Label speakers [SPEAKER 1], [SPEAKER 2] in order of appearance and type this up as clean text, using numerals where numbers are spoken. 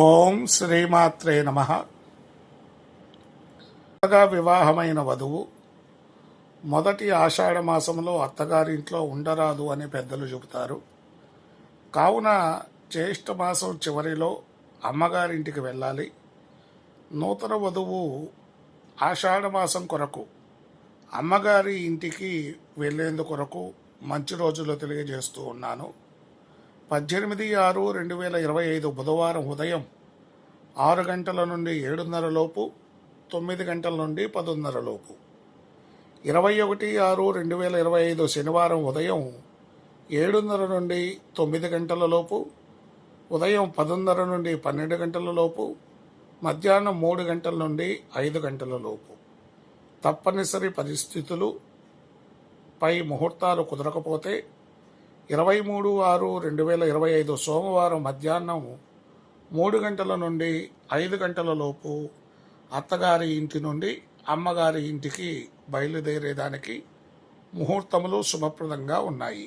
[SPEAKER 1] ఓం శ్రీమాత్రే నమః. వివాహమైన వధువు మొదటి ఆషాఢ మాసంలో అత్తగారింట్లో ఉండరాదు అని పెద్దలు చెబుతారు. కావున జ్యేష్ఠ మాసం చివరిలో అమ్మగారింటికి వెళ్ళాలి. నూతన వధువు ఆషాఢ మాసం కొరకు అమ్మగారి ఇంటికి వెళ్ళేందుకొరకు మంచి రోజులు తెలియజేస్తూ ఉన్నాను. 18/6/2025 బుధవారం ఉదయం 6 గంటల నుండి 7:30 లోపు, 9 గంటల నుండి 10:30 లోపు. 21/6/2025 శనివారం ఉదయం 7:30 నుండి 9 గంటల లోపు, ఉదయం 10:30 నుండి 12 గంటల లోపు, మధ్యాహ్నం 3 గంటల నుండి 5 గంటల లోపు. తప్పనిసరి పరిస్థితులు పై ముహూర్తాలు కుదరకపోతే 23/6/2025 సోమవారం మధ్యాహ్నం 3 గంటల నుండి 5 గంటల లోపు అత్తగారి ఇంటి నుండి అమ్మగారి ఇంటికి బయలుదేరేదానికి ముహూర్తములు శుభప్రదంగా ఉన్నాయి.